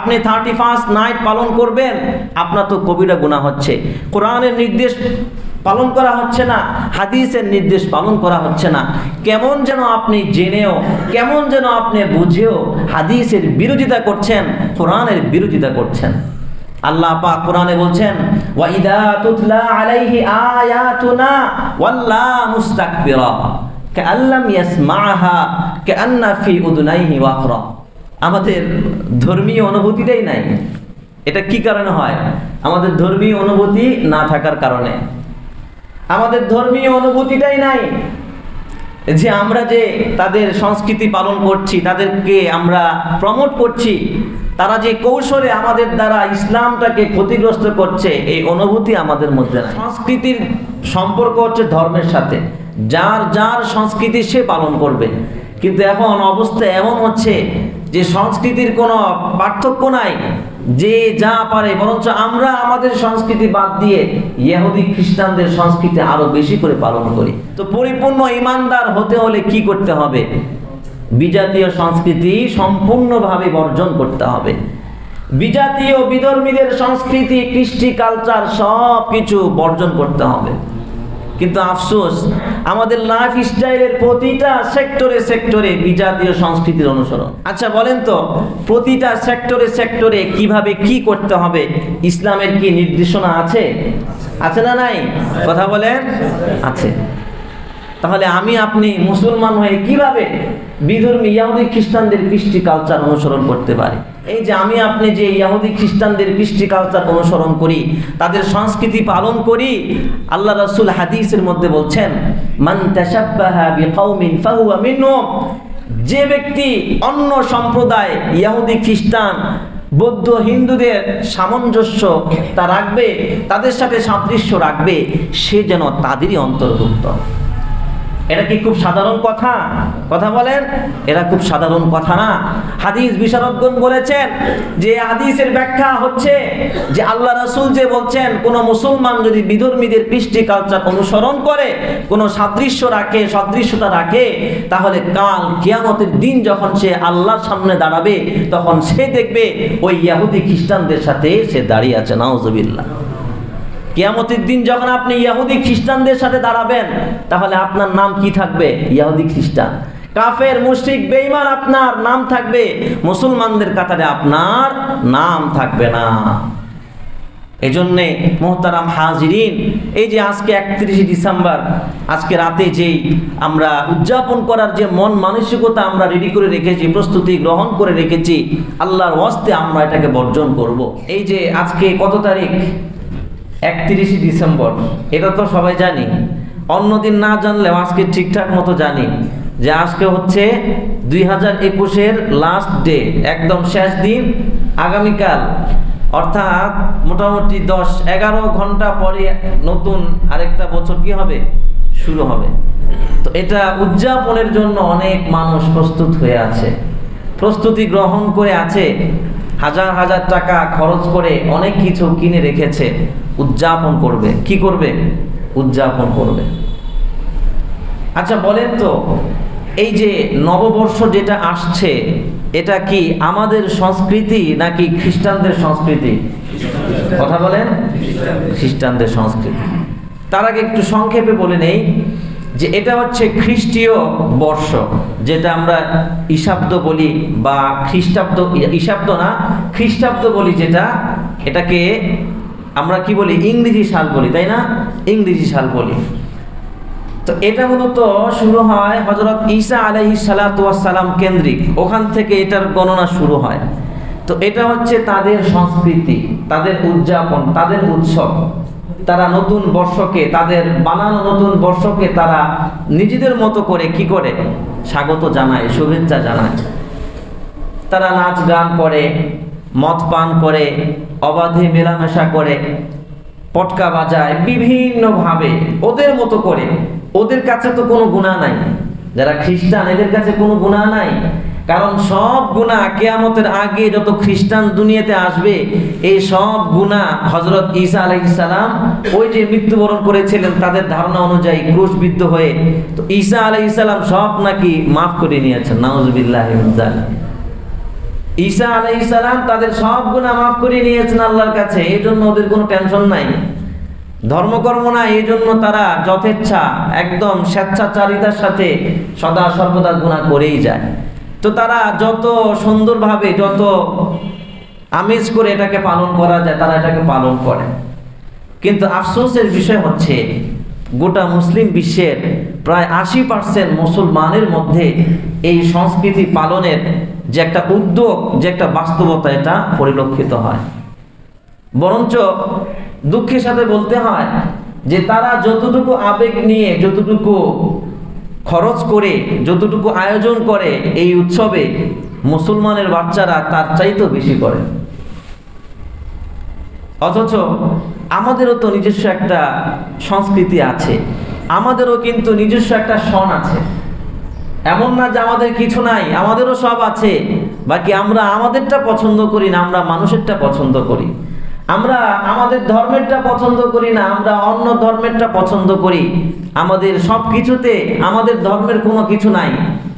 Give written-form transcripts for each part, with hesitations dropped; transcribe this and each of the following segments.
আপনি 31 নাইট পালন করবেন, আপনার তো কবিরা গুনাহ হচ্ছে। কোরআনের নির্দেশ পালন করা হচ্ছে না, হাদিসের নির্দেশ পালন করা হচ্ছে না। কেমন যেন আপনি জেনেও, কেমন যেন আপনি বুঝেও হাদিসের বিরোধিতা করছেন, কোরআনের বিরোধিতা করছেন। আল্লাহ পাক কোরআনে বলছেন, ওয়া ইদা তুতলা আলাইহি আয়াতুনা ওয়াল্লা মুস্তাকবিরা কাআল্লাম ইয়াসমাআহা কাআন্না ফি উযুনাইহি ওয়াকরা। আমাদের ধর্মীয় অনুভূতিটাই নাই। এটা কি কারণে হয়? আমাদের ধর্মীয় অনুভূতি না থাকার কারণে। আমাদের ধর্মীয় অনুভূতিটাই নাই যে আমরা যে তাদের সংস্কৃতি পালন করছি, তাদেরকে আমরা প্রমোট করছি, তারা যে কৌশলে আমাদের দ্বারা ইসলামটাকে ক্ষতিগ্রস্ত করছে, এই অনুভূতি আমাদের মধ্যে নাই। সংস্কৃতির সম্পর্ক হচ্ছে ধর্মের সাথে, যার যার সংস্কৃতি সে পালন করবে। কিন্তু এখন অবস্থা এমন হচ্ছে যে সংস্কৃতির কোনো পার্থক্য নাই, যে যা পারে, বরঞ্চ আমরা আমাদের সংস্কৃতি বাদ দিয়ে ইহুদি খ্রিস্টানদের সংস্কৃতি আরো বেশি করে পালন করি। তো পরিপূর্ণ ইমানদার হতে হলে কি করতে হবে? বিজাতীয় সংস্কৃতি সম্পূর্ণভাবে বর্জন করতে হবে। বিজাতীয় বিধর্মীদের সংস্কৃতি, কৃষ্টি, কালচার সব কিছু বর্জন করতে হবে। কিন্তু আফসোস, আমাদের লাইফ স্টাইলের প্রতিটা সেক্টরে সেক্টরে বিজাতীয় সংস্কৃতির অনুসরণ। আচ্ছা বলেন তো, প্রতিটা সেক্টরে সেক্টরে কিভাবে কি করতে হবে ইসলামের কি নির্দেশনা আছে? আছে না নাই? কথা বলেন, আছে। তাহলে আমি আপনি মুসলমান হয়ে কিভাবে বিধর্মী ইহুদি খ্রিস্টানদের কৃষ্টি কালচার অনুসরণ করতে পারি? এই যে আমি আপনি যে ইহুদি খ্রিস্টানদের কৃষ্টি কালচার অনুসরণ করি, তাদের সংস্কৃতি পালন করি, আল্লাহ রাসূল হাদিসের মধ্যে বলছেন, মান তাশাব্বাহা বিকাউমিন ফাহুয়া মিনহুম। যে ব্যক্তি অন্য সম্প্রদায়, ইহুদি, খ্রিস্টান, বৌদ্ধ, হিন্দুদের সামঞ্জস্য তা রাখবে, তাদের সাথে সাদৃশ্য রাখবে, সে যেন তাদেরই অন্তর্ভুক্ত। এটা কি খুব সাধারণ কথা? কথা বলেন, এটা খুব সাধারণ কথা না। হাদিস বিশারদগণ বলেছেন যে হাদিসের ব্যাখ্যা হচ্ছে যে আল্লাহ রাসূল যে বলছেন, কোন মুসলমান যদি বিধর্মীদের কৃষ্টি কালচার অনুসরণ করে, কোন সাদৃশ্য রাখে, সদৃশ্যতা রাখে, তাহলে কাল কিয়ামতের দিন যখন সে আল্লাহর সামনে দাঁড়াবে, তখন সে দেখবে ওই ইহুদি খ্রিস্টানদের সাথে সে দাঁড়িয়ে আছে। নাউজুবিল্লাহ। কিয়ামতের দিন যখন আপনি ইহুদি খ্রিস্টানদের সাথে দাঁড়াবেন, তাহলে আপনার নাম কি থাকবে? ইহুদি খ্রিস্টান। কাফের, মুশরিক, বেঈমান আপনার নাম থাকবে, মুসলমানদের কাতারে আপনার নাম থাকবে না। এজন্যে মুহতারাম হাজিরিন, এই যে আজকে 31 ডিসেম্বর, আজকে রাতে যেই আমরা উদযাপন করার যে মন মানসিকতা আমরা রেডি করে রেখেছি, প্রস্তুতি গ্রহণ করে রেখেছি, আল্লাহর ওয়াস্তে আমরা এটাকে বর্জন করব। এই যে আজকে কত তারিখ? 31 ডিসেম্বর। এটা তো সবাই জানি, অন্যদিন না জানলেও আজকে ঠিকঠাক মতো জানি যে আজকে হচ্ছে 2021-এর লাস্ট ডে, একদম শেষ দিন। আগামীকাল অর্থাৎ মোটামুটি 10-11 ঘন্টা পরে নতুন আরেকটা বছর কি হবে? শুরু হবে। তো এটা উদযাপনের জন্য অনেক মানুষ প্রস্তুত হয়ে আছে, প্রস্তুতি গ্রহণ করে আছে, হাজার হাজার টাকা খরচ করে অনেক কিছু কিনে রেখেছে, উদযাপন করবে। কি করবে? উদযাপন করবে। আচ্ছা বলেন তো, এই যে নববর্ষ যেটা আসছে, এটা কি আমাদের সংস্কৃতি নাকি খ্রিস্টানদের সংস্কৃতি? কথা বলেন, খ্রিস্টানদের সংস্কৃতি। তার আগে একটু সংক্ষেপে বলে নেই যে এটা হচ্ছে খ্রিস্টীয় বর্ষ, যেটা আমরা ঈশাব্দ বলি, বা খ্রিস্টাব্দ, ঈশাব্দ না খ্রিস্টাব্দ বলি যেটা, এটাকে আমরা কি বলি? ইংরেজি সাল বলি, তাই না? ইংরেজি সাল বলি। তো এটা মূলত শুরু হয় হযরত ঈসা আলাইহিস সালাতু ওয়াস সালাম কেন্দ্রিক, ওখান থেকে এটার গণনা শুরু হয়। তো এটা হচ্ছে তাদের সংস্কৃতি, তাদের উদযাপন, তাদের উৎসব। তারা নতুন বর্ষকে, তাদের বানানো নতুন বর্ষকে তারা নিজেদের মতো করে কি করে? স্বাগত জানায়, শুভেচ্ছা জানায়। তারা নাচ গান করে, মদ পান করে, অবাধে মেলামেশা করে, পটকা বাজায়, বিভিন্নভাবে ওদের মতো করে। ওদের কাছে তো কোনো গুনাহ নাই, যারা খ্রিস্টান এদের কাছে কোনো গুনাহ নাই, কারণ সব গুনাহ কিয়ামতের আগে যত খ্রিস্টান দুনিয়াতে আসবে, এই সব গুনাহ হযরত ঈসা আলাইহিস সালাম ওই যে মৃত্যুবরণ করেছিলেন তাদের ধারণা অনুযায়ী ক্রুশবিদ্ধ হয়ে, তো ঈসা আলাইহিস সালাম সব নাকি মাফ করে নিয়েছেন। নাউজুবিল্লাহি মিন যালিক। ঈসা আলাইহিস সালাম তাদের সব গুনাহ মাফ করে নিয়েছেন আল্লাহর কাছে, এই জন্য ওদের কোনো টেনশন নাই, ধর্মকর্ম নাই, এই জন্য তারা যথেচ্ছা একদম স্বেচ্ছাচারিতার সাথে সদা সর্বদা গুনাহ করেই যায়। তো তারা যত সুন্দরভাবে যত আমেজ করে এটাকে পালন করা যায় তারা এটাকে পালন করে। কিন্তু আফসোসের বিষয় হচ্ছে গোটা মুসলিম বিশ্বের প্রায় 80% মুসলমানের মধ্যে এই সংস্কৃতি পালনের যে একটা উদ্যোগ, যে একটা বাস্তবতা, এটা পরিলক্ষিত হয়। বরঞ্চ দুঃখের সাথে বলতে হয় যে তারা যতটুকু আবেগ নিয়ে, যতটুকু খরচ করে, যতটুকু আয়োজন করে এই উৎসবে, মুসলমানের বাচ্চারা তার চাইতেও বেশি করে। অথচ আমাদেরও তো নিজস্ব একটা সংস্কৃতি আছে, আমাদেরও কিন্তু নিজস্ব একটা সন আছে। এমন না যে আমাদের কিছু নাই, আমাদেরও সব আছে। বাকি আমরা আমাদেরটা পছন্দ করি না, আমরা মানুষেরটা পছন্দ করি। আমরা আমাদের ধর্মেরটা পছন্দ করি না, আমরা অন্য ধর্মেরটা পছন্দ করি। আমাদের সব কিছুতে আমাদের ধর্মের কোনো কিছু নাই,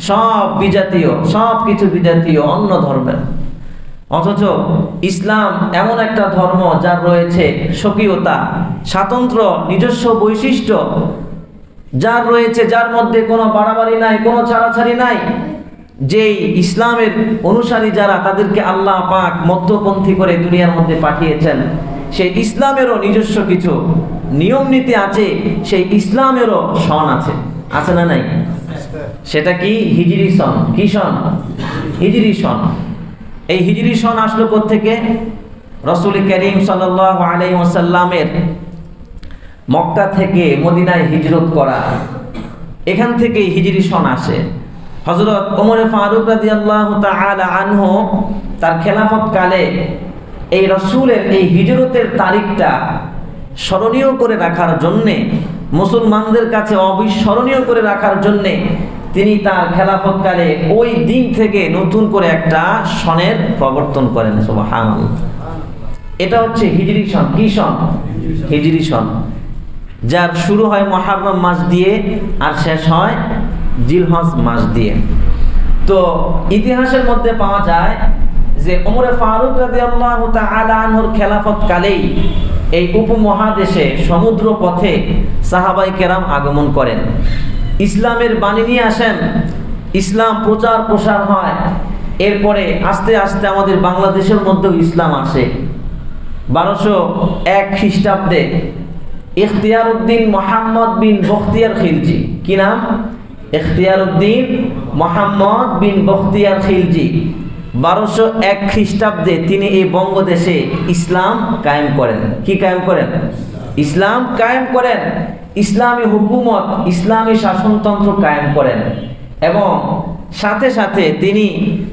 সব বিজাতীয়, সব কিছু বিজাতীয়, অন্য ধর্মের। অথচ ইসলাম এমন একটা ধর্ম যার রয়েছে স্বকীয়তা, স্বাতন্ত্র, নিজস্ব বৈশিষ্ট্য, যার রয়েছে, যার মধ্যে কোনো বাড়াবাড়ি নাই, কোনো ছাড়াছাড়ি নাই। যেই ইসলামের অনুসারী যারা, তাদেরকে আল্লাহ পাক মধ্যপন্থী করে দুনিয়ার মধ্যে পাঠিয়েছেন, সেই ইসলামেরও নিজস্ব কিছু নিয়ম নীতি আছে, সেই ইসলামেরও সন আছে, আছে না নাই? সেটা কি? হিজরি সন। কি সন? হিজরি সন। এই হিজরি সন আসলো কোত্থেকে? রাসূল করিম সাল্লাল্লাহু আলাইহি ওয়াসাল্লামের মক্কা থেকে মদিনায় হিজরত করা, এখান থেকেই হিজরি সন আসে। হযরত ওমর ফারুক রাদিয়াল্লাহু তাআলা আনহু তার খেলাফত কালে এই রাসূলের এই হিজরতের তারিখটা স্মরণীয় করে রাখার জন্যে, মুসলমানদের কাছে অবিস্মরণীয় করে রাখার জন্যে তিনি তার খেলাফতকালে ওই দিন থেকে নতুন করে একটা সনের প্রবর্তন করেন। সুবহানাল্লাহ। এটা হচ্ছে হিজরি সন। কি সন? হিজরি সন, যার শুরু হয় মুহররম মাস দিয়ে আর শেষ হয় জিলহজ মাস দিয়ে। তো ইতিহাসের মধ্যে পাওয়া যায় যে ওমর ফারুক রাদিয়াল্লাহু তাআলা আনহুর খেলাফত কালেই এই উপমহাদেশে সমুদ্র পথে সাহাবায়ে কেরাম আগমন করেন, ইসলামের বাণী নিয়ে আসেন, ইসলাম প্রচার প্রসার হয়। এরপরে আস্তে আস্তে আমাদের বাংলাদেশের মধ্যেও ইসলাম আসে। 1201 খ্রিস্টাব্দে ইখতিয়ারউদ্দিন মুহাম্মদ বিন বখতিয়ার খিলজি, কি নাম? ইখতিয়ারউদ্দিন মুহাম্মদ বিন বখতিয়ার খিলজি 1201 খ্রিস্টাব্দে তিনি এই বঙ্গদেশে ইসলাম কায়েম করেন। কি কায়েম করেন? ইসলাম কায়েম করেন, ইসলামী হুকুমত, ইসলামী শাসনতন্ত্র কায়েম করেন। এবং সাথে সাথে তিনি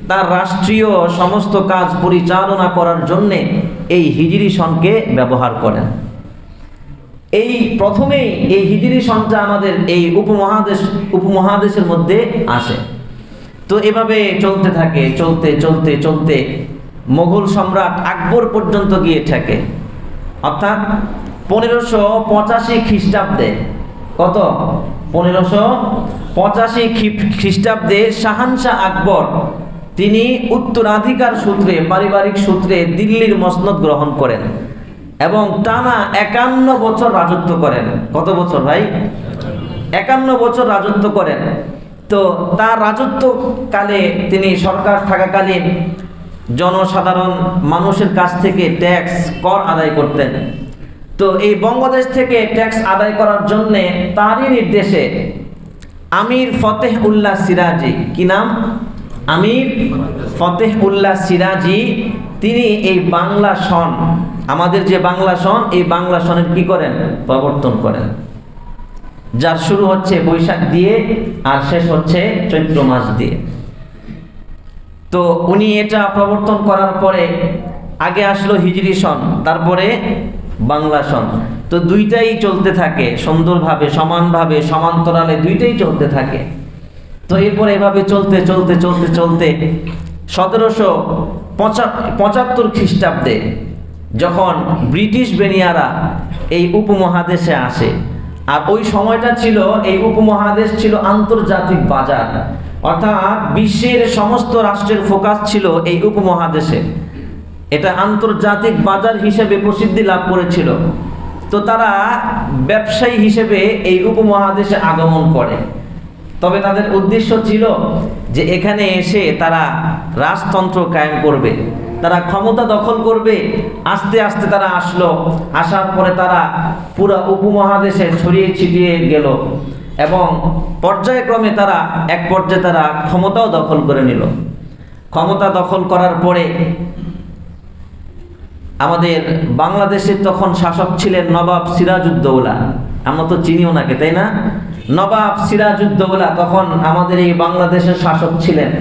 তার রাষ্ট্রীয় সমস্ত কাজ পরিচালনা করার জন্যে এই হিজরি সনকে ব্যবহার করেন। এই প্রথমেই এই হিজরি সনটা আমাদের এই উপমহাদেশের মধ্যে আসে। তো এভাবে চলতে থাকে, চলতে চলতে চলতে মোগল সম্রাট আকবর পর্যন্ত গিয়ে ঠেকে। অর্থাৎ 1585 খ্রিস্টাব্দে, কত? 1585 খ্রিস্টাব্দে শাহানশাহ আকবর তিনি উত্তরাধিকার সূত্রে, পারিবারিক সূত্রে দিল্লির মসনদ গ্রহণ করেন এবং টানা 51 বছর রাজত্ব করেন। কত বছর ভাই? 51 বছর রাজত্ব করেন। তো তার রাজত্বকালে তিনি সরকার থাকাকালীন জনসাধারণ মানুষের কাছ থেকে ট্যাক্স, কর আদায় করতেন। তো এই বঙ্গদেশ থেকে ট্যাক্স আদায় করার জন্যে তারই নির্দেশে আমির ফতেহ উল্লাহ সিরাজি, কি নাম? আমির ফতেহ উল্লাহ সিরাজি, তিনি এই বাংলা সন, আমাদের যে বাংলা সন, এই বাংলা সনের কি করেন? প্রবর্তন করেন, যার শুরু হচ্ছে বৈশাখ দিয়ে আর শেষ হচ্ছে চৈত্র মাস দিয়ে। তো উনি এটা প্রবর্তন করার পরে আগে আসলো হিজরি সন, তারপরে বাংলা সন। তো দুইটাই চলতে থাকে সুন্দরভাবে, সমানভাবে, সমান্তরালে দুইটাই চলতে থাকে। তো এরপরে এভাবে চলতে চলতে চলতে চলতে 1775 খ্রিস্টাব্দে যখন ব্রিটিশ বেনিয়ারা এই উপমহাদেশে আসে, আর ওই সময়টা ছিল, এই উপমহাদেশ ছিল আন্তর্জাতিক বাজার। অর্থাৎ বিশ্বের সমস্ত রাষ্ট্রের ফোকাস ছিল এই উপমহাদেশে। এটা আন্তর্জাতিক বাজার হিসেবে প্রসিদ্ধি লাভ করেছিল। তো তারা ব্যবসায়ী হিসেবে এই উপমহাদেশে আগমন করে। তবে তাদের উদ্দেশ্য ছিল যে এখানে এসে তারা রাজতন্ত্র কায়েম করবে, তারা ক্ষমতা দখল করবে। আস্তে আস্তে তারা আসলো, আসার পরে তারা পুরো উপমহাদেশে ছড়িয়ে ছিটিয়ে গেল এবং পর্যায়ক্রমে তারা এক পর্যায়ে তারা ক্ষমতাও দখল করে নিল। ক্ষমতা দখল করার পরে আমাদের বাংলাদেশে তখন শাসক ছিলেন নবাব সিরাজউদ্দৌলা। আমরা তো চিনি ওনাকে, তাই না? নবাব সিরাজউদ্দৌলা তখন আমাদের এই বাংলাদেশের শাসক ছিলেন।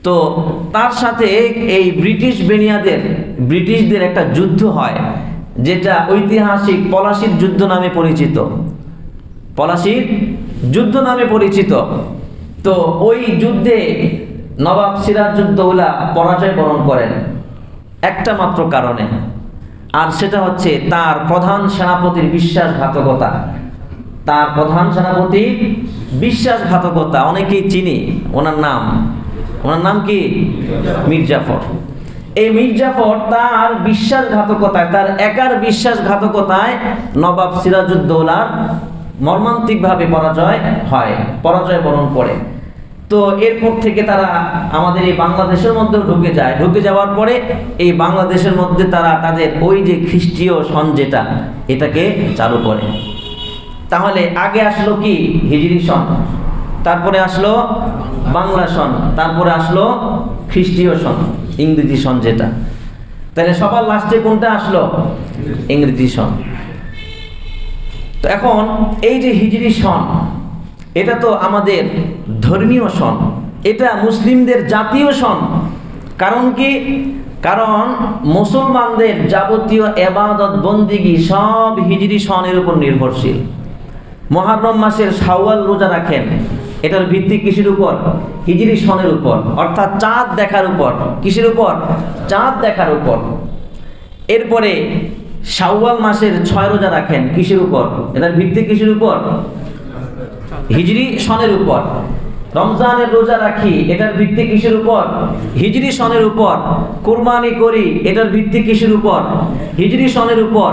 তো তার সাথে এই ব্রিটিশদের একটা যুদ্ধ হয়, যেটা ঐতিহাসিক পলাশির যুদ্ধ নামে পরিচিত। পলাশির যুদ্ধ নামে পরিচিত। তো ওই যুদ্ধে নবাব সিরাজউদ্দৌলা পরাজয় বরণ করেন একটা মাত্র কারণে, আর সেটা হচ্ছে তার প্রধান সেনাপতির বিশ্বাসঘাতকতা। তার প্রধান সেনাপতির বিশ্বাসঘাতকতা। অনেকেই চিনি ওনার নাম কি? মীর জাফর। এই মীর জাফর তার বিশ্বাসঘাতকতায়, তার একার বিশ্বাসঘাতকতায় নবাব সিরাজউদ্দৌলার মর্মান্তিকভাবে পরাজয় বরণ করে। তো এরপর থেকে তারা আমাদের এই বাংলাদেশের মধ্যে ঢুকে যাওয়ার পরে এই বাংলাদেশের মধ্যে তারা তাদের ওই যে খ্রিস্টীয় সন যেটা, এটাকে চালু করে। তাহলে আগে আসলো কি? হিজরি সন, তারপরে আসলো বাংলা সন, তারপরে আসলো খ্রিস্টীয় সন, ইংরেজি সন যেটা। তাহলে সবার লাস্টে কোনটা আসলো? ইংরেজি সন। তো এখন এই যে হিজরি সন, এটা তো আমাদের ধর্মীয় সন, এটা মুসলিমদের জাতীয় সন। কারণ কি? কারণ মুসলমানদের যাবতীয় ইবাদত বন্দিগি সব হিজরি সনের উপর নির্ভরশীল। মুহররম মাসের শাওয়াল রোজা রাখেন, এটার ভিত্তি কিসের উপর? হিজরি সনের উপর, অর্থাৎ চাঁদ দেখার উপর। কিসের উপর? চাঁদ দেখার উপর। এরপরে শাওয়াল মাসের 6 রোজা রাখেন, কিসের উপর? এটার ভিত্তি কিসের উপর? হিজরি সনের উপর। রমজানের রোজা রাখি, এটার ভিত্তি কিসের উপর? হিজরি সনের উপর। কুরবানি করি, এটার ভিত্তি কিসের উপর? হিজরি সনের উপর।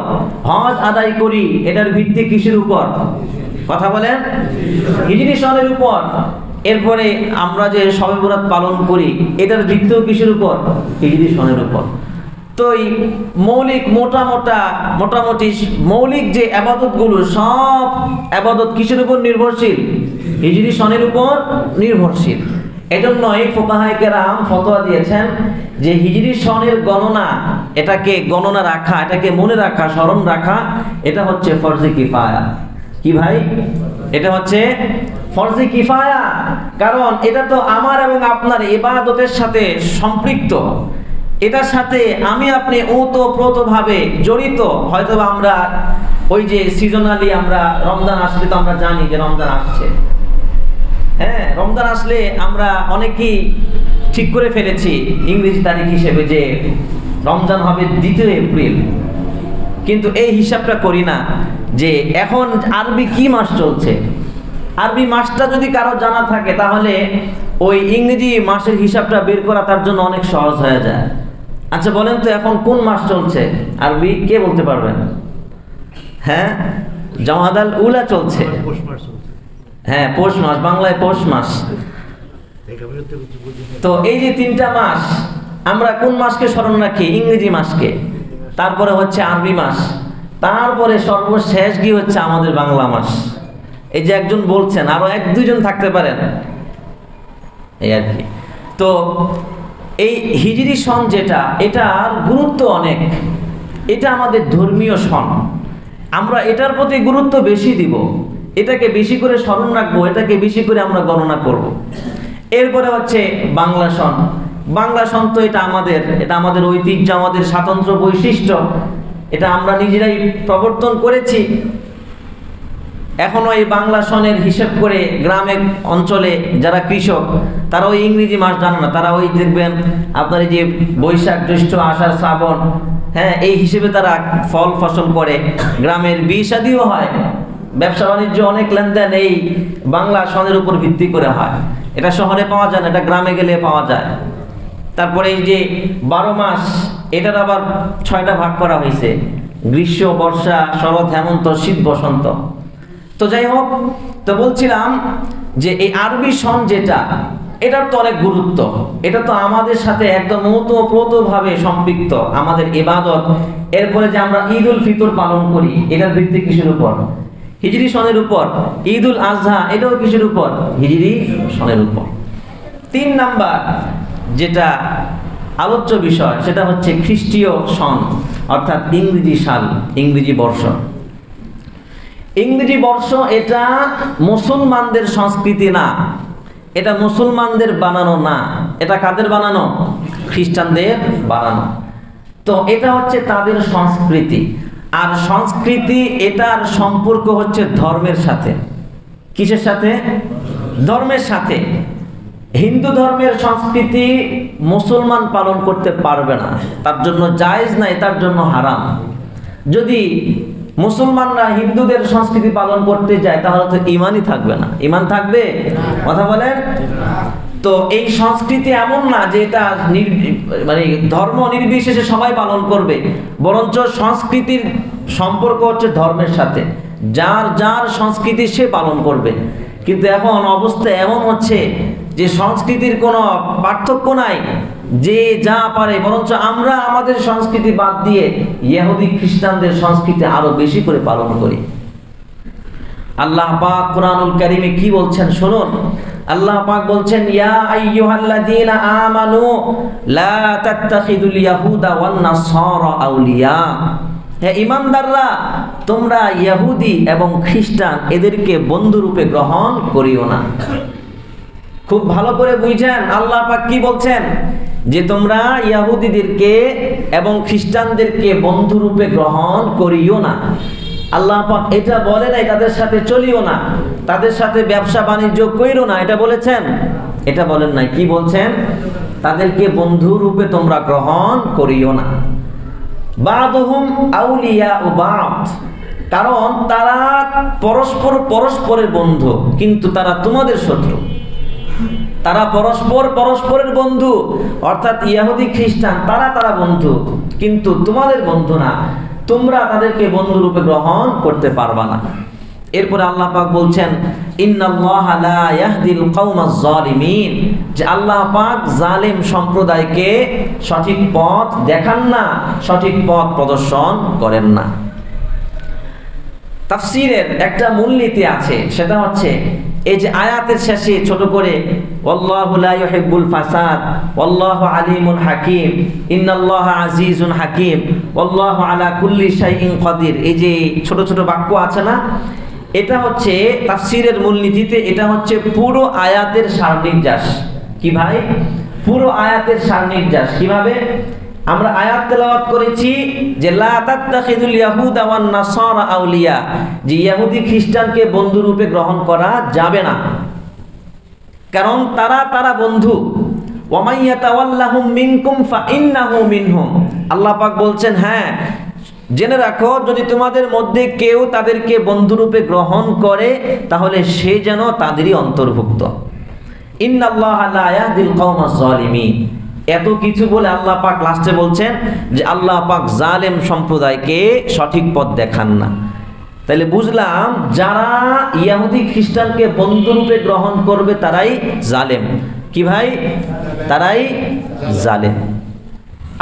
হজ আদায় করি, এটার ভিত্তি কিসের উপর? কথা বলেন, হিজরি সনের উপর। এরপরে আমরা যে শবে বরাত পালন করি, এটার ভিত্তিও কিসের উপর? হিজরি সনের উপর। তো এই মোটামুটি মৌলিক যে আবাদতগুলো, সব আবাদত কিসের উপর নির্ভরশীল? হিজরি সনের উপর নির্ভরশীল। এজন্যই ফুকাহায়ে কেরাম ফতোয়া দিয়েছেন যে হিজরি সনের গণনা, এটাকে গণনা রাখা, এটাকে মনে রাখা, স্মরণ রাখা, এটা হচ্ছে ফরজে কিফায়া। কি ভাই? এটা হচ্ছে ফরজে কিফায়া। কারণ এটা তো আমার এবং আপনার ইবাদতের সাথে সম্পৃক্ত। এটার সাথে আমি আপনি ওতপ্রোতভাবে জড়িত। হয়তো আমরা ওই যে সিজনালি আমরা রমজান আসলে তো আমরা জানি যে রমজান আসছে। হ্যাঁ, রমজান আসলে আমরা অনেকেই ঠিক করে ফেলেছি ইংরেজি তারিখ হিসেবে যে রমজান হবে 2 এপ্রিল। কিন্তু এই হিসাবটা করি না যে এখন আরবি কি মাস চলছে। আরবি মাসটা যদি কারো জানা থাকে তাহলে ওই ইংরেজি মাসের হিসাবটা বের করা তার জন্য অনেক সহজ হয়ে যায়। আচ্ছা বলেন তো এখন কোন মাস চলছে আরবি? কে বলতে পারবেন? হ্যাঁ, জমাদাল উলা চলছে। হ্যাঁ, পৌষ মাস, বাংলায় পৌষ মাস। তো এই যে 3টা মাস, আমরা কোন মাসকে স্মরণ রাখি? ইংরেজি মাসকে। তারপরে হচ্ছে আরবি মাস, তারপরে সর্বশেষ কি হচ্ছে আমাদের বাংলা মাস। এই যে একজন বলছেন, আরো 1-2 জন থাকতে পারেন, এই আর কি। তো এই হিজরি সন যেটা, এটার গুরুত্ব অনেক। এটা আমাদের ধর্মীয় সন, আমরা এটার প্রতি গুরুত্ব বেশি দিব, এটাকে বেশি করে স্মরণ রাখবো, এটাকে বেশি করে আমরা গণনা করব। এরপরে হচ্ছে বাংলা সন। বাংলা সন তো এটা আমাদের ঐতিহ্য, আমাদের স্বাতন্ত্র্য বৈশিষ্ট্য, এটা আমরা নিজেরাই প্রবর্তন করেছি। এখনো এই বাংলা সনের হিসেব করে গ্রামে অঞ্চলে যারা কৃষক, তারা ওই ইংরেজি মাস জানে না। তারা ওই দেখবেন আপনার এই যে বৈশাখ, জ্যৈষ্ঠ, আষাঢ়, শ্রাবণ, হ্যাঁ, এই হিসেবে তারা ফল ফসল করে। গ্রামের বিয়ে শাদিও হয়, ব্যবসা বাণিজ্য অনেক লেনদেন এই বাংলা সনের উপর ভিত্তি করে হয়। এটা শহরে পাওয়া যায় না, এটা গ্রামে গেলে পাওয়া যায়। তারপরে এই যে 12 মাস, এটার আবার 6টা ভাগ করা হয়েছে, গ্রীষ্ম, বর্ষা, শরৎ, হেমন্ত, শীত, বসন্ত। তো যাই হোক, তো বলছিলাম যে এই আরবি সন যেটা, এটার তো অনেক গুরুত্ব। এটা তো আমাদের সাথে একদম ওতপ্রোতভাবে সম্পৃক্ত, আমাদের ইবাদত। এরপরে যে আমরা ঈদ উল ফিতর পালন করি, এটার ভিত্তি কিসের উপর? হিজরি সনের উপর। ঈদ উল আজহা, এটাও কিসের উপর? হিজরি সনের উপর। 3 নাম্বার যেটা আলোচ্য বিষয়, সেটা হচ্ছে খ্রিস্টীয় সন, অর্থাৎ ইংরেজি সাল, ইংরেজি বর্ষ। ইংরেজি বর্ষ এটা মুসলমানদের সংস্কৃতি না, এটা মুসলমানদের বানানো না। এটা কাদের বানানো? খ্রিস্টানদের বানানো। তো এটা হচ্ছে তাদের সংস্কৃতি। আর সংস্কৃতি, এটার সম্পর্ক হচ্ছে ধর্মের সাথে। কিসের সাথে? ধর্মের সাথে। হিন্দু ধর্মের সংস্কৃতি মুসলমান পালন করতে পারবে না, তার জন্য জায়েজ নাই, তার জন্য হারাম। যদি মুসলমানরা হিন্দুদের সংস্কৃতি পালন করতে যায়, তাহলে তো ইমানই থাকবে না। ইমান থাকবে? কথা বলেন। তো এই সংস্কৃতি এমন না যে এটা মানে ধর্ম নির্বিশেষে সবাই পালন করবে, বরঞ্চ সংস্কৃতির সম্পর্ক হচ্ছে ধর্মের সাথে। যার যার সংস্কৃতি সে পালন করবে। কিন্তু এখন অবস্থা এমন হচ্ছে যে সংস্কৃতির কোনো পার্থক্য নাই, যে যা পারে, বরঞ্চ আমরা আমাদের সংস্কৃতি বাদ দিয়ে ইহুদি খ্রিস্টানদের সংস্কৃতি আরো বেশি করে পালন করি। আল্লাহ পাক কুরআনুল কারীমে কি বলছেন শুনুন। আল্লাহ পাক বলছেন, ইয়া আইয়ুহাল্লাযীনা আমানু লা তাত্তাখিদুল ইয়াহুদা ওয়ান নাসারা আউলিয়া। হে ঈমানদাররা, তোমরা ইহুদি এবং খ্রিস্টান এদেরকে বন্ধুরূপে গ্রহণ করিও না। খুব ভালো করে বুঝেন আল্লাহ পাক কি বলছেন, যে তোমরা ইহুদিদেরকে এবং খ্রিস্টানদেরকে বন্ধুরূপে গ্রহণ করিও না। আল্লাহ পাক এটা বলে নাই তাদের সাথে চলিও না, তাদের সাথে ব্যবসা বাণিজ্য কইরো না, এটা বলেছেন? এটা বলেন নাই। কি বলছেন? তাদেরকে বন্ধুরূপে তোমরা গ্রহণ করিও না। বাদুহুম আউলিয়া ও বাদ, কারণ তারা পরস্পরের বন্ধু, কিন্তু তারা তোমাদের শত্রু। তারা পরস্পরের বন্ধু, অর্থাৎ ইহুদি খ্রিস্টান তারা বন্ধু, কিন্তু তোমাদের বন্ধু না। তোমরা তাদেরকে বন্ধুরূপে গ্রহণ করতে পারবা না। এরপরে আল্লাহ পাক বলছেন, ইন্নাল্লাহা লা ইয়াহদিল কওমাজ জালিমিন, যে আল্লাহ পাক জালিম সম্প্রদায়কে সঠিক পথ দেখান না, সঠিক পথ প্রদর্শন করেন না। তাফসীরের একটা মূলনীতি আছে, সেটা হচ্ছে এই যে আয়াতের শেষে ছোট করে ওয়াল্লাহু লা ইউহিব্বুল ফাসাদ ওয়াল্লাহু আলিমুন হাকিম ইন্নাল্লাহা আজিজুন হাকিম ওয়াল্লাহু আলা কুল্লি শাইইন কাদির, এই যে ছোট ছোট বাক্য আছে না, এটা হচ্ছে তাফসীরের মূলনীতিতে এটা হচ্ছে পুরো আয়াতের সারনির্যাস। কি ভাই? পুরো আয়াতের সারনির্যাস। কিভাবে? আমরা আয়াত তেলাওয়াত করেছি যে লা তাত্তাখিযুল ইয়াহুদা ওয়ান নাসারা আউলিয়া, যে ইহুদি খ্রিস্টানকে বন্ধুরূপে গ্রহণ করা যাবে না, কারণ তারা বন্ধু। ওয়া মান ইয়াতাওয়াল্লাহুম মিনকুম ফাইন্নাহু মিনহুম। আল্লাহ পাক বলছেন, হ্যাঁ জেনে রাখো, যদি তোমাদের মধ্যে কেউ তাদেরকে বন্ধুরূপে গ্রহণ করে, তাহলে সে যেন তাদেরই অন্তর্ভুক্ত। ইন্নাল্লাহা লা ইয়াহদিল কওমাজ জালিমিন। এত কিছু বলে আল্লাহ পাক লাস্টে বলছেন যে আল্লাহ পাক জালেম সম্প্রদায়কে সঠিক পথ দেখান না। তাহলে বুঝলাম, যারা ইহুদি খ্রিস্টানকে বন্ধুরূপে গ্রহণ করবে তারাই জালেম। কি ভাই? তারাই জালেম।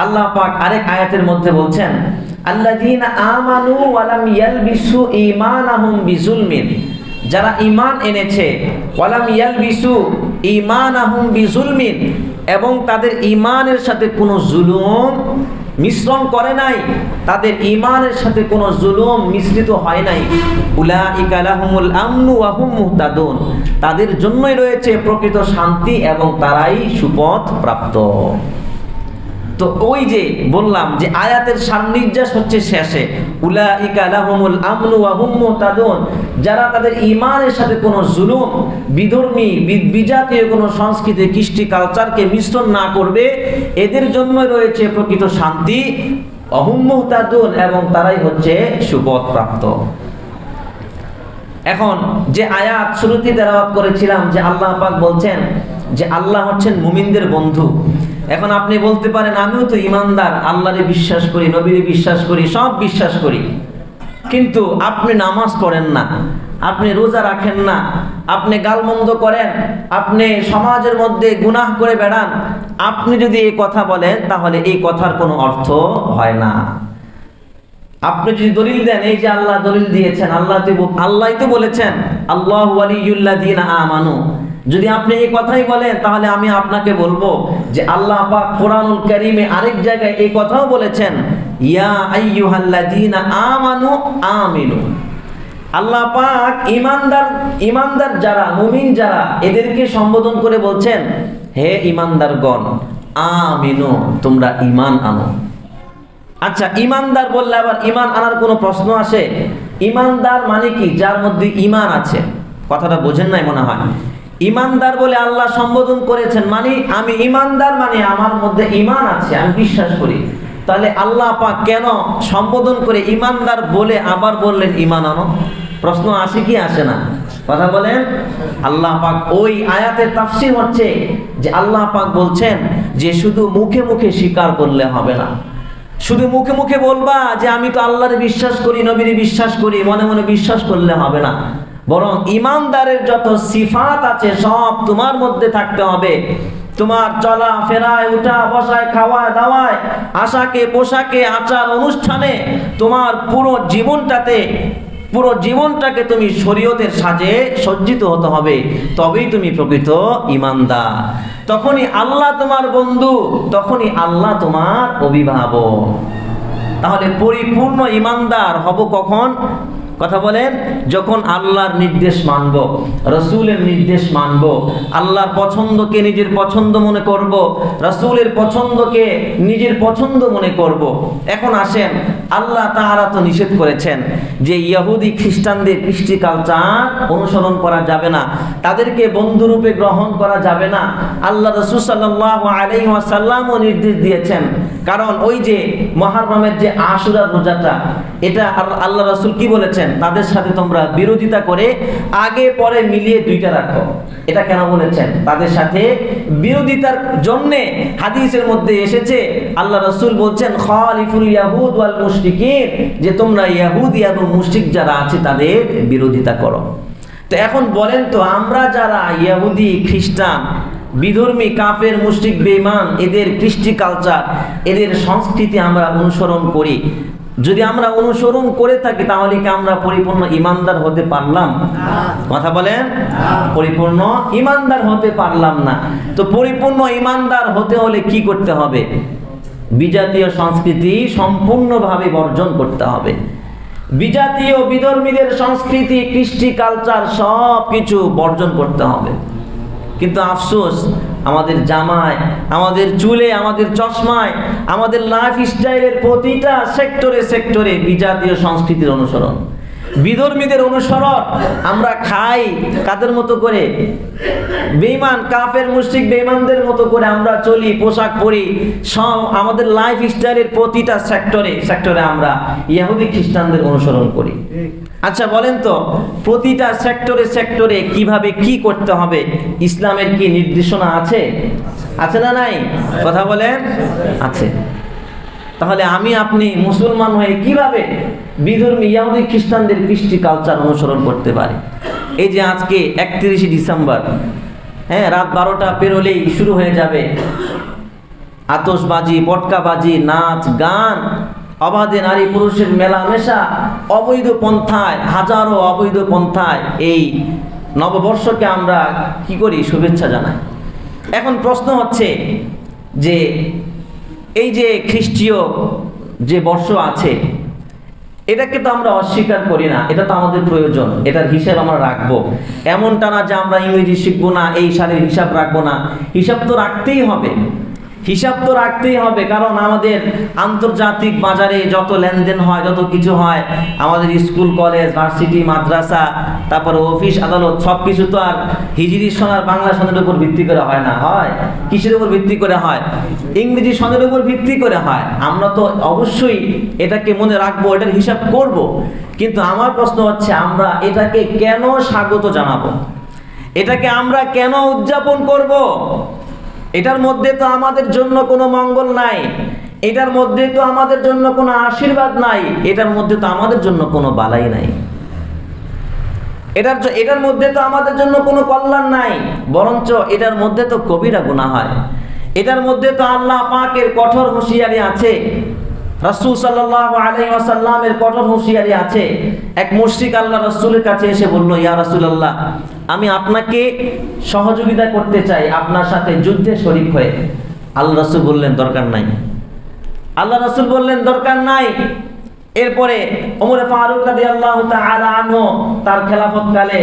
আল্লাহ পাক আরেক আয়াতের মধ্যে বলছেন, আল্লাযীনা আমানু ওয়া লাম ইয়ালবিসু ঈমানাহুম বিজুলমিন, যারা ঈমান এনেছে, ওয়া লাম ইয়ালবিসু ঈমানাহুম বিজুলমিন, এবং তাদের ঈমানের সাথে কোনো জুলুম মিশ্রণ করে নাই, তাদের ঈমানের সাথে কোনো জুলুম মিশ্রিত হয় নাই, উলাইকা লাহুমুল আমনু ওয়া হুম মুহতাদুন, তাদের জন্যই রয়েছে প্রকৃত শান্তি এবং তারাই সুপথ প্রাপ্ত। তো ওই যে বললাম যে আয়াতের সারনির্যাস হচ্ছে শেষে, উলাইকা লাহুমুল আমনু ওয়া হুম মুহতাদুন, যারা তাদের ঈমানের সাথে কোনো জুলুম, বিধর্মী বিজাতীয় কোনো সংস্কৃতি, কৃষ্টি, কালচারকে মিশ্রণ না করবে, এদের জন্য রয়েছে প্রকৃত শান্তি, ওয়া হুম মুহতাদুন, এবং তারাই হচ্ছে সুপথ প্রাপ্ত। এখন যে আয়াত শুরুতে তেলাওয়াত করেছিলাম যে আল্লাহ পাক বলছেন যে আল্লাহ হচ্ছেন মুমিনদের বন্ধু। এখন আপনি বলতে পারেন আমিও তো ইমানদার, আল্লাহরে বিশ্বাস করি, নবীরে বিশ্বাস করি, সব বিশ্বাস করি, কিন্তু আপনি নামাজ পড়েন না, আপনি রোজা রাখেন না, আপনি গালমন্দ করেন, আপনি সমাজের মধ্যে গুনাহ করে বেড়ান, আপনি যদি এই কথা বলেন তাহলে এই কথার কোনো অর্থ হয় না। আপনি যদি দলিল দেন, এই যে আল্লাহ দলিল দিয়েছেন, আল্লাহই তো বলেছেন আল্লাহু ওয়ালিয়ুল্লাযীনা আমানু, যদি আপনি এই কথাই বলেন তাহলে আমি আপনাকে বলবো যে আল্লাহ পাক কোরআনুল কারীমে আরেক জায়গায় এই কথাও বলেছেন ইয়া আইয়ুহাল্লাযীনা আমানু আমিনু। আল্লাহ পাক ইমানদার যারা, মুমিন যারা, এদেরকে সম্বোধন করে বলছেন হে ইমানদারগণ আমিনু, তোমরা ঈমান আনো। আচ্ছা, ইমানদার বললে আবার ঈমান আনার কোনো প্রশ্ন আসে? ইমানদার মানে কি? যার মধ্যে ঈমান আছে। কথাটা বোঝেন নাই মনে হয়। ইমানদার বলে আল্লাহ সম্বোধন করেছেন, মানে আমি ইমানদার, মানে আমার মধ্যে ঈমান আছে, আমি বিশ্বাস করি। তাহলে আল্লাহ পাক কেন সম্বোধন করে ইমানদার বলে আবার বললেন ঈমান আনো? প্রশ্ন আসে কি আসে না? কথা বলেন। আল্লাহ পাক ওই আয়াতের তাফসীর হচ্ছে যে আল্লাহ পাক বলছেন যে শুধু মুখে মুখে স্বীকার করলে হবে না, শুধু মুখে মুখে বলবা যে আমি তো আল্লাহরে বিশ্বাস করি, নবীরে বিশ্বাস করি, মনে মনে বিশ্বাস করলে হবে না, বরং ইমানদারের যত সিফাত আছে সব তোমার মধ্যে থাকতে হবে। তোমার চলা ফেরায়, উঠা বসায়, খাওয়ায় দাওয়ায়, আশাকে পোশাকে, আচার অনুষ্ঠানে, তোমার পুরো জীবনটাকে তুমি শরীয়তের সাজে সজ্জিত হতে হবে, তবেই তুমি প্রকৃত ইমানদার। তখনই আল্লাহ তোমার বন্ধু, তখনই আল্লাহ তোমার অভিভাবক। তাহলে পরিপূর্ণ ইমানদার হব কখন? কথা বলেন, যখন আল্লাহর নির্দেশ মানব, রাসূলের নির্দেশ মানব, আল্লাহর পছন্দকে নিজের পছন্দ মনে করব, রাসূলের পছন্দকে নিজের পছন্দ মনে করব। এখন আসেন, আল্লাহ তাআলা তো নিষেধ করেছেন যে ইহুদি খ্রিস্টানদের কৃষ্টি কালচার অনুসরণ করা যাবে না, তাদেরকে বন্ধুরূপে গ্রহণ করা যাবে না। আল্লাহ রাসূল সাল্লাল্লাহু আলাইহি ওয়াসাল্লামও নির্দেশ দিয়েছেন, কারণ ওই যে মুহররমের যে আশুরা রোজাটা, এটা আল্লাহ রাসূল কি বলেছেন? তাদের সাথে তোমরা বিরোধিতা করে আগে পরে মিলিয়ে দুইটা রাখো। এটা কেন বলেছেন? তাদের সাথে বিরোধিতার জন্য হাদিসের মধ্যে এসেছে আল্লাহ রাসূল বলছেন খালিফুল ইয়াহুদ ওয়াল মুশরিকিন, যে তোমরা ইহুদি এবং মুশরিক যারা আছে তাদের বিরোধিতা করো। তো এখন বলেন তো, আমরা যারা ইহুদি, খ্রিস্টান, বিধর্মী, কাফের, মুশরিক, বেঈমান, এদের কৃষ্টি কালচার, এদের সংস্কৃতি আমরা অনুসরণ করি, যদি আমরা অনুসরণ করে থাকি তাহলে কি আমরা পরিপূর্ণ ইমানদার হতে পারলাম? কথা বলেন, পরিপূর্ণ ইমানদার হতে পারলাম না। তো পরিপূর্ণ ইমানদার হতে হলে কি করতে হবে? বিজাতীয় সংস্কৃতি সম্পূর্ণভাবে বর্জন করতে হবে। বিজাতীয় বিধর্মীদের সংস্কৃতি, কৃষ্টি কালচার সব কিছু বর্জন করতে হবে। কিন্তু আফসোস, আমাদের জামায়, আমাদের চুলে, আমাদের চশমায়, আমাদের লাইফ স্টাইলের প্রতিটা সেক্টরে বিজাতীয় সংস্কৃতির অনুসরণ, বিধর্মীদের অনুসরণ। আমরা খাই কাদের মতো করে? বেঈমান, কাফের, মুশরিক, বেঈমানদের মতো করে আমরা চলি, পোশাক পরি, সব আমাদের লাইফ স্টাইলের প্রতিটা সেক্টরে আমরা ইহুদি খ্রিস্টানদের অনুসরণ করি। আচ্ছা বলেন তো, প্রতিটা সেক্টরে কিভাবে কি করতে হবে ইসলামের কি নির্দেশনা আছে? আছে না নাই? কথা বলেন, আছে। তাহলে আমি আপনি মুসলমান হয়ে কিভাবে বিধর্মী ইহুদি খ্রিস্টানদের কৃষ্টি কালচার অনুসরণ করতে পারি? এই যে আজকে 31শে ডিসেম্বর, হ্যাঁ, রাত 12টা পেরোলেই শুরু হয়ে যাবে আতশবাজি, পটকাবাজি, নাচ গান, অবাধে নারী পুরুষের মেলামেশা, অবৈধ পন্থায়, হাজারো অবৈধ পন্থায় এই নববর্ষকে আমরা কি করি? শুভেচ্ছা জানাই। এখন প্রশ্ন হচ্ছে যে এই যে খ্রিস্টীয় যে বর্ষ আছে, এটাকে তো আমরা অস্বীকার করি না, এটা তো আমাদের প্রয়োজন, এটার হিসাব আমরা রাখবো। এমনটা না যে আমরা ইংরেজি শিখবো না, এই সালের হিসাব রাখবো না, হিসাব তো রাখতেই হবে। হিসাব তো রাখতেই হবে, কারণ আমাদের আন্তর্জাতিক বাজারে যত লেনদেন হয়, যত কিছু হয়, আমাদের স্কুল কলেজ ভার্সিটি মাদ্রাসা, তারপরে অফিস আদালত, সব কিছু তো আর হিজরি সন আর বাংলা সনের উপর ভিত্তি করে হয় না, হয় কিসের উপর ভিত্তি করে হয়? ইংরেজি সনের উপর ভিত্তি করে হয়। আমরা তো অবশ্যই এটাকে মনে রাখবো, এটার হিসাব করব। কিন্তু আমার প্রশ্ন হচ্ছে, আমরা এটাকে কেন স্বাগত জানাবো? এটাকে আমরা কেন উদযাপন করব? এটার মধ্যে তো আমাদের জন্য কোনো মঙ্গল নাই, এটার মধ্যে তো আমাদের জন্য কোনো আশীর্বাদ নাই, এটার মধ্যে তো আমাদের জন্য কোনো বালাই নাই, এটার মধ্যে তো আমাদের জন্য কোনো কল্যাণ নাই, বরঞ্চ এটার মধ্যে তো কবিরা গুনাহ হয়। এটার মধ্যে তো আল্লাহ পাকের কঠোর হুঁশিয়ারি আছে, রাসূল সাল্লাল্লাহু আলাইহি ওয়াসাল্লামের কঠোর হুঁশিয়ারি আছে। এক মুশরিক আল্লাহ রাসূলের কাছে এসে বলল, ইয়া রাসূলুল্লাহ, আমি আপনাকে সহযোগিতা করতে চাই, আপনার সাথে যুদ্ধে শরীক হয়ে। আল্লাহ রাসূল বললেন দরকার নাই। আল্লাহ রাসূল বললেন দরকার নাই। এরপরে ওমর ফারুক রাদিয়াল্লাহু তাআলা আনহু তার খেলাফতকালে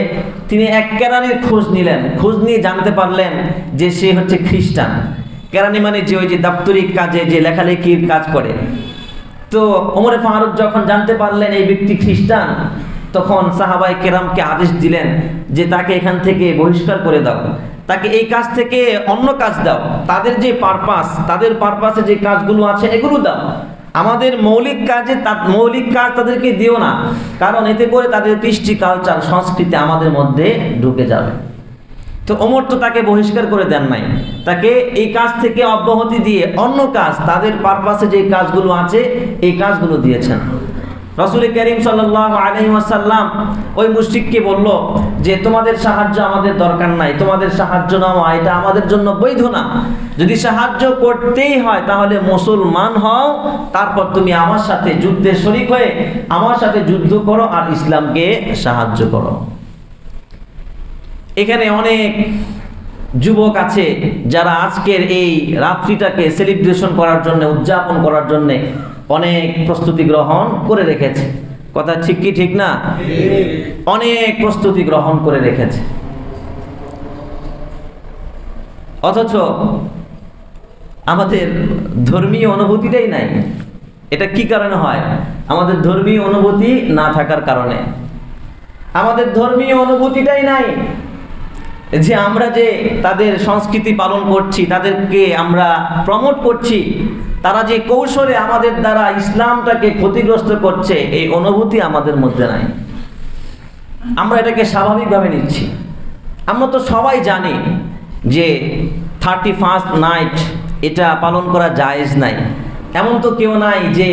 তিনি এক কেরানির খোঁজ নিলেন। খোঁজ নিয়ে জানতে পারলেন যে সে হচ্ছে খ্রিস্টান। কেরানি মানে যে ওই যে দাপ্তরিক কাজে যে লেখালেখির কাজ করে। তো ওমর ফারুক যখন জানতে পারলেন এই ব্যক্তি খ্রিস্টান, তখন সাহাবায়ে কেরামকে আদেশ দিলেন যে তাকে এখান থেকে বহিষ্কার করে দাও, তাকে এই কাজ থেকে অন্য কাজ দাও, তাদের যে পারপাস, তাদের পারপাসে যে কাজগুলো আছে এগুলো দাও, আমাদের মৌলিক কাজ তাদেরকে দিও না, কারণ এতে করে তাদের কৃষ্টি কালচার সংস্কৃতি আমাদের মধ্যে ঢুকে যাবে। তো ওমর তো তাকে বহিষ্কার করে দেন নাই, তাকে এই কাজ থেকে অব্যাহতি দিয়ে অন্য কাজ, তাদের পারপাসে যে কাজগুলো আছে এই কাজগুলো দিয়েছেন। রাসূল করিম সাল্লাল্লাহু আলাইহি ওয়াসাল্লাম ওই মুশরিককে বলল যে তোমাদের সাহায্য আমাদের দরকার নাই, তোমাদের সাহায্য নেওয়া এটা আমাদের জন্য বৈধ না। যদি সাহায্য করতেই হয় তাহলে মুসলমান হও, তারপর তুমি আমার সাথে যুদ্ধে শরীক হয়ে আমার সাথে যুদ্ধ করো আর ইসলামকে সাহায্য করো। এখানে অনেক যুবক আছে যারা আজকের এই রাত্রিটাকে সেলিব্রেশন করার জন্য, উদযাপন করার জন্য অনেক প্রস্তুতি গ্রহণ করে রেখেছে। কথা ঠিক কি ঠিক না? অনেক প্রস্তুতি গ্রহণ করে রেখেছে, অথচ আমাদের ধর্মীয় অনুভূতিটাই নাই। এটা কি কারণে হয়? আমাদের ধর্মীয় অনুভূতি না থাকার কারণে। আমাদের ধর্মীয় অনুভূতিটাই নাই যে আমরা যে তাদের সংস্কৃতি পালন করছি, তাদেরকে আমরা প্রমোট করছি, তারা যে কৌশলে আমাদের দ্বারা ইসলামটাকে ক্ষতিগ্রস্ত করছে, এই অনুভূতি আমাদের মধ্যে নাই। আমরা এটাকে স্বাভাবিকভাবে নিচ্ছি। আমরা তো সবাই জানি যে 31st নাইট এটা পালন করা জায়েজ নাই। এমন তো কেউ নাই যে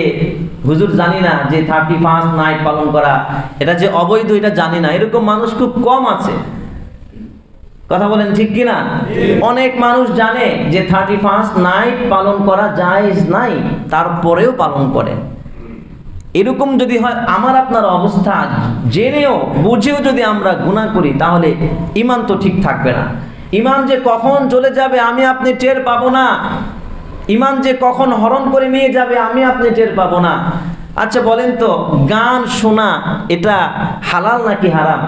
হুজুর জানি না যে 31st নাইট পালন করা এটা যে অবৈধ এটা জানি না, এরকম মানুষ খুব কম আছে। কথা বলেন ঠিক কিনা? অনেক মানুষ জানে যে 31st নাইট পালন করা জায়েজ নাই, তারপরেও পালন করে। এরকম যদি হয় আমার আপনার অবস্থা, জেনেও বুঝেও যদি আমরা গুনাহ করি, তাহলে ঈমান তো ঠিক থাকবে না। ঈমান যে কখন চলে যাবে আমি আপনি টের পাবো না, ঈমান যে কখন হরণ করে নিয়ে যাবে আমি আপনি টের পাবো না। আচ্ছা বলেন তো, গান শোনা এটা হালাল নাকি হারাম?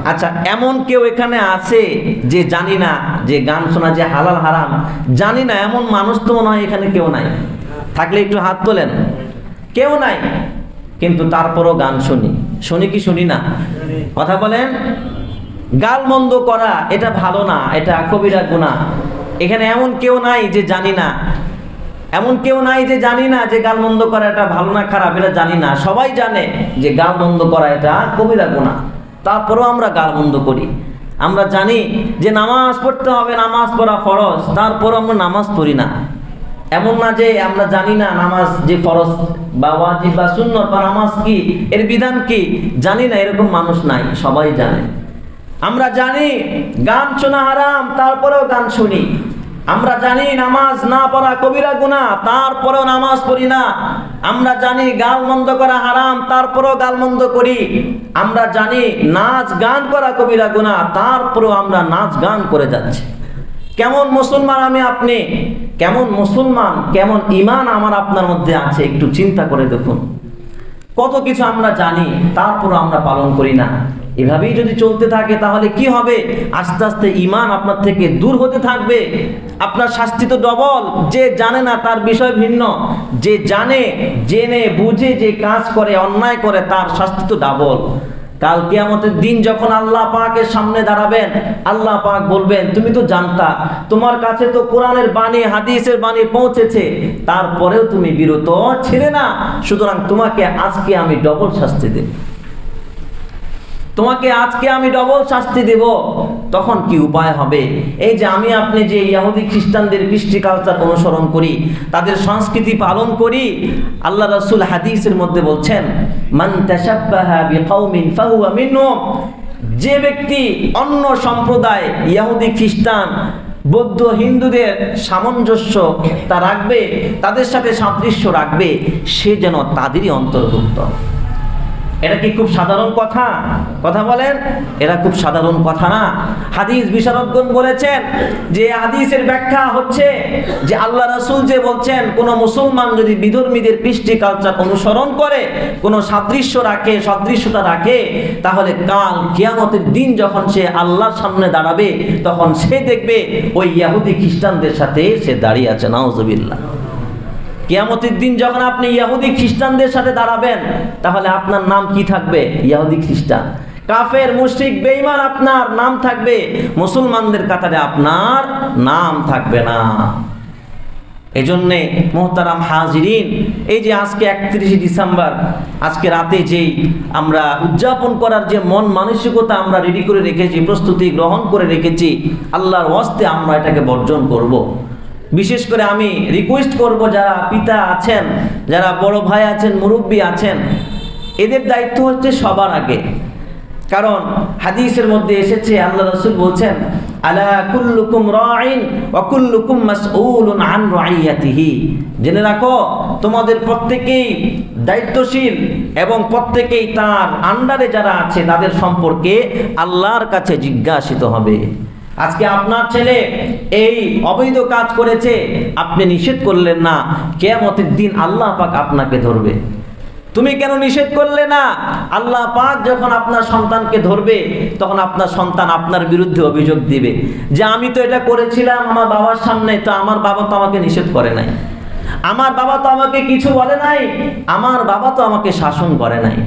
আচ্ছা, এমন কেউ এখানে আছে যে জানি না যে গান শোনা যে হালাল হারাম জানি না, এমন মানুষ তো মনে হয় এখানে কেউ নাই। থাকলে একটু হাত তোলেন। কেউ নাই, কিন্তু তারপরও গান শুনি কি শুনি না? কথা বলেন। গালমন্দ করা এটা ভালো না, এটা কবিরা গুনাহ। এখানে এমন কেউ নাই যে জানি না, এমন কেউ নাই যে জানি না যে গালমন্দ করা এটা ভালো না খারাপ এটা জানি না। সবাই জানে যে গালমন্দ করা এটা কবিরা গুনাহ, তারপরেও আমরা গালমন্দ করি। আমরা জানি যে নামাজ পড়তে হবে, নামাজ পড়া ফরজ, তারপরও আমরা নামাজ পড়ি না। এমন না যে আমরা জানি না নামাজ যে ফরজ বা ওয়াজিব বা সুন্নত বা নামাজ কি, এর বিধান কি জানি না, এরকম মানুষ নাই, সবাই জানে। আমরা জানি গান শোনা হারাম, তারপরেও গান শুনি। আমরা জানি নামাজ না পড়া কবিরা গুনাহ, তারপরেও নামাজ পড়ি না। আমরা জানি গালমন্দ করা হারাম, তারপরেও গালমন্দ করি। আমরা জানি নাচ গান করা কবিরা গুনাহ, তারপরেও আমরা নাচ গান করে যাচ্ছি। কেমন মুসলমান আমি আপনি? কেমন মুসলমান, কেমন ঈমান আমার আপনার মধ্যে আছে একটু চিন্তা করে দেখুন। কত কিছু আমরা জানি, তারপরও আমরা পালন করি না। এভাবেই যদি চলতে থাকে তাহলে কি হবে? আস্তে আস্তে ঈমান আপনার থেকে দূর হতে থাকবে। আপনার শাস্তি তো ডবল। যে জানে না তার বিষয় ভিন্ন, যে জানে জেনে বুঝে যে কাজ করে অন্যায় করে তার শাস্তি তো ডাবল। কাল কিয়ামতের দিন যখন আল্লাহ পাকের সামনে দাঁড়াবেন, আল্লাহ পাক বলবেন তুমি তো জানতা, তোমার কাছে তো কোরআনের বাণী হাদিসের বাণী পৌঁছেছে, তারপরেও তুমি বিরত ছিলে না, সুতরাং তোমাকে আজকে আমি ডবল শাস্তি দেব, তোমাকে আজকে আমি ডবল শাস্তি দেব। তখন কি উপায় হবে? এই যে আমি আপনি যে ইহুদি খ্রিস্টানদের কৃষ্টি কালচার অনুসরণ করি, তাদের সংস্কৃতি পালন করি, আল্লাহ রাসূল হাদিসের মধ্যে বলছেন মান তাশাব্বাহা বিকাউমিন ফাহুয়া মিনহুম, যে ব্যক্তি অন্য সম্প্রদায় ইহুদি খ্রিস্টান বৌদ্ধ হিন্দুদের সামঞ্জস্য তা রাখবে, তাদের সাথে সাদৃশ্য রাখবে, সে যেন তাদেরই অন্তর্ভুক্ত। এটা কি খুব সাধারণ কথা? কথা বলেন, এটা খুব সাধারণ কথা না। হাদিস বিশারদগণ বলেছেন যে হাদিসের ব্যাখ্যা হচ্ছে যে আল্লাহ রাসূল যে বলছেন কোন মুসলমান যদি বিধর্মীদের কৃষ্টি কালচার অনুসরণ করে, কোন সাদৃশ্য রাখে, সদৃশ্যতা রাখে, তাহলে কাল কিয়ামতের দিন যখন সে আল্লাহর সামনে দাঁড়াবে তখন সে দেখবে ওই ইহুদি খ্রিস্টানদের সাথে সে দাঁড়িয়ে আছে। নাউজুবিল্লাহ। কিয়ামতের দিন যখন আপনি ইহুদি খ্রিস্টানদের সাথে দাঁড়াবেন, তাহলে আপনার নাম কি থাকবে? ইহুদি খ্রিস্টান, কাফের, মুশরিক, বেঈমান আপনার নাম থাকবে, মুসলমানদের কাতারে আপনার নাম থাকবে না। এজন্যে মুহতারাম হাজিরিন, এই যে আজকে 31 ডিসেম্বর, আজকে রাতে যেই আমরা উদযাপন করার যে মন মানসিকতা আমরা রেডি করে রেখেছি, প্রস্তুতি গ্রহণ করে রেখেছি, আল্লাহর ওয়াস্তে আমরা এটাকে বর্জন করব। বিশেষ করে আমি রিকোয়েস্ট করব, যারা পিতা আছেন, যারা বড় ভাই আছেন, মুরব্বী আছেন, এদের দায়িত্ব হচ্ছে সবার আগে। কারণ হাদিসের মধ্যে এসেছে, আল্লাহ রাসূল বলছেন আলা কুল্লুকুম রাঈন ওয়া কুল্লুকুম মাসউলুন আন রাইয়াতিহি, জেনে রাখো তোমাদের প্রত্যেকেই দায়িত্বশীল এবং প্রত্যেকেই তার আন্ডারে যারা আছে তাদের সম্পর্কে আল্লাহর কাছে জিজ্ঞাসিত হবে। আজকে আপনার ছেলে এই অবৈধ কাজ করেছে, আপনি নিষেধ করলেন না, কিয়ামতের দিন আল্লাহ পাক আপনাকে ধরবে। তুমি কেন নিষেধ করলে না? আল্লাহ পাক যখন আপনার সন্তানকে ধরবে, তখন আপনার সন্তান আপনার বিরুদ্ধে অভিযোগ দিবে যে আমি তো এটা করেছিলাম আমার বাবার সামনে, তো আমার বাবা তো আমাকে নিষেধ করে নাই, আমার বাবা তো আমাকে কিছু বলে নাই, আমার বাবা তো আমাকে শাসন করে নাই।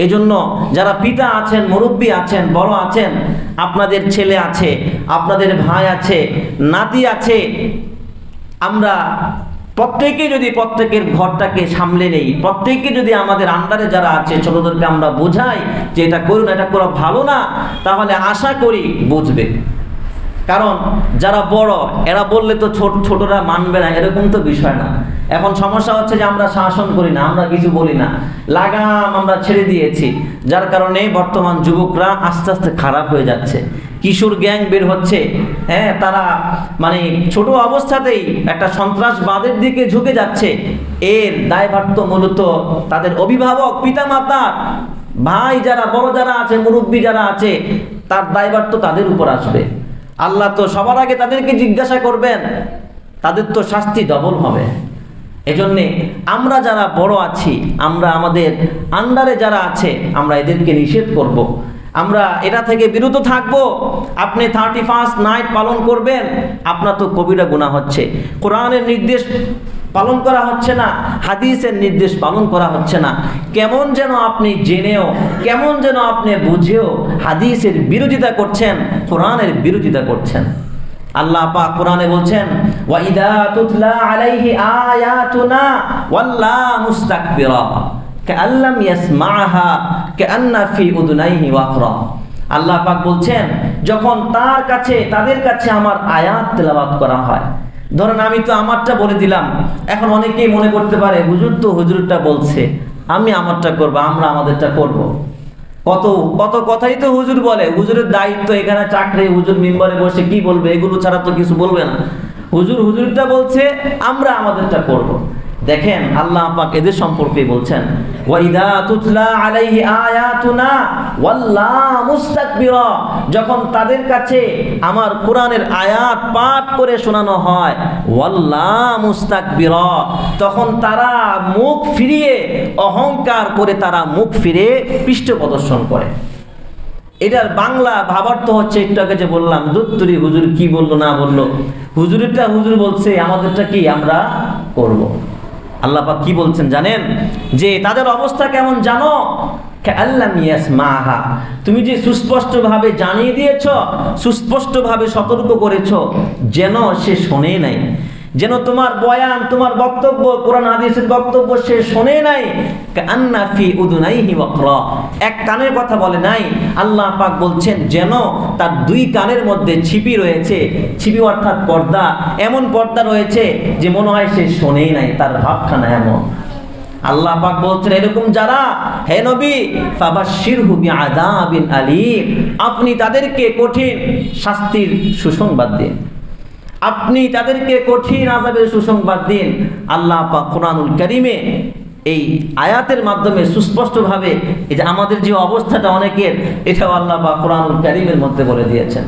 এজন্য যারা পিতা আছেন, মুরব্বী আছেন, বড় আছেন, আপনাদের ছেলে আছে, আপনাদের ভাই আছে, নাতি আছে, আমরা প্রত্যেকে যদি প্রত্যেকের ঘরটাকে সামলে নেই, প্রত্যেকে যদি আমাদের আন্ডারে যারা আছে ছোটদেরকে আমরা বোঝাই যে এটা করুন, এটা করা ভালো না, তাহলে আশা করি বুঝবে। কারণ যারা বড় এরা বললে তো ছোটরা মানবে না, এরকম তো বিষয় না। এখন সমস্যা হচ্ছে যে আমরা শাসন করি না, আমরা কিছু বলি না, লাগাম আমরা ছেড়ে দিয়েছি, যার কারণে বর্তমান যুবকরা আস্তে আস্তে খারাপ হয়ে যাচ্ছে। কিশোর গ্যাং বের হচ্ছে, হ্যাঁ, তারা মানে ছোট অবস্থাতেই একটা সন্ত্রাসবাদের দিকে ঝুঁকে যাচ্ছে। এর দায়ভার তো মূলত তাদের অভিভাবক, পিতামাতা, ভাই যারা বড় যারা আছে, মুরব্বী যারা আছে, তার দায়ভার তো তাদের উপর আসবে। আল্লাহ তো সবার আগে তাদেরকে জিজ্ঞাসা করবেন, তাদের তো শাস্তি ডবল হবে। এজন্যে আমরা যারা বড় আছি, আমরা আমাদের আন্ডারে যারা আছে, আমরা এদেরকে নিষেধ করব, আমরা এটা থেকে বিরত থাকব। আপনি 31 নাইট পালন করবেন, আপনার তো কবিরা গুনাহ হচ্ছে, কোরআনের নির্দেশ পালন করা হচ্ছে না, হাদিসের নির্দেশ পালন করা হচ্ছে না। কেমন যেন আপনি জেনেও, কেমন যেন আপনি বুঝেও হাদিসের বিরোধিতা করছেন, কোরআনের বিরোধিতা করছেন। আল্লাহ পাক কোরআনে বলছেন ওয়া ইদা তুতলা আলাইহি আয়াতুনা ওয়াল্লা মুস্তাকবিরা কাআল্লাম ইয়াসমাআহা কাআন্না ফি উযুনাইহি ওয়াকরা। আল্লাহ পাক বলছেন যখন তার কাছে, তাদের কাছে আমার আয়াত তেলাওয়াত করা হয়, ধরেন আমি তো আমারটা বলে দিলাম, এখন অনেকেই মনে করতে পারে হুজুর তো হুজুরটা বলছে, আমি আমারটা করব, আমরা আমাদেরটা করব। কত কত কথাই তো হুজুর বলে, হুজুরের দায়িত্ব এখানে চাকরি, হুজুর মিম্বরে বসে কি বলবে, এগুলো ছাড়া তো কিছু বলবে না। হুজুর হুজুরটা বলছে, আমরা আমাদেরটা করব। দেখেন আল্লাহ পাক এদের সম্পর্কে বলছেন ওয়া ইদা তুতলা আলাইহি আয়াতুনা ওয়াল্লা মুস্তাকবিরা, যখন তাদের কাছে আমার কোরআনের আয়াত পাঠ করে শোনানো হয়, ওয়াল্লা মুস্তাকবিরা, তখন তারা মুখ ফিরিয়ে, অহংকার করে তারা মুখ ফিরে পৃষ্ঠ প্রদর্শন করে। এটার বাংলা ভাবার্থ হচ্ছে, একটু আগে যে বললাম, দুত্তুরি হুজুর কি বললো না বললো, হুজুরেরটা হুজুর বলছে, আমাদেরটা কি আমরা করব। আল্লাহ পাক কি বলছেন জানেন? যে তাদের অবস্থা কেমন জানো? কাআল্লাম ইয়াসমাহা, তুমি যে সুস্পষ্টভাবে জানিয়ে দিয়েছ, সুস্পষ্টভাবে সতর্ক করেছ, যেন সে শোনে নাই, যেন তোমার বয়ান, তোমার বক্তব্য, কোরআন হাদিসের বক্তব্য সে শোনে নাই। কাআন্না ফি উযুনাইহি ওয়াকরা, এক কানের কথা বলে নাই। আল্লাহ পাক বলছেন যেন তার দুই কানের মধ্যে ছিপি রয়েছে, ছিপি অর্থাৎ পর্দা, এমন পর্দা রয়েছে যে মনে হয় সে শোনেই নাই, তার ভাবখানা এমন। আল্লাহ পাক বলছেন এরকম যারা, হে নবী, ফাবাশশিরহু বিআযাবিন আলীম, আপনি তাদেরকে কঠিন শাস্তির সুসংবাদ দিন, আপনি তাদেরকে কঠিন আযাবের সুসংবাদ দিন। আল্লাহ পাক কুরআনুল কারীমে এই আয়াতের মাধ্যমে সুস্পষ্টভাবে এই যে আমাদের যে অবস্থাটা অনেকের, এটাও আল্লাহ পাক কুরআনুল কারীমের মধ্যে বলে দিয়েছেন।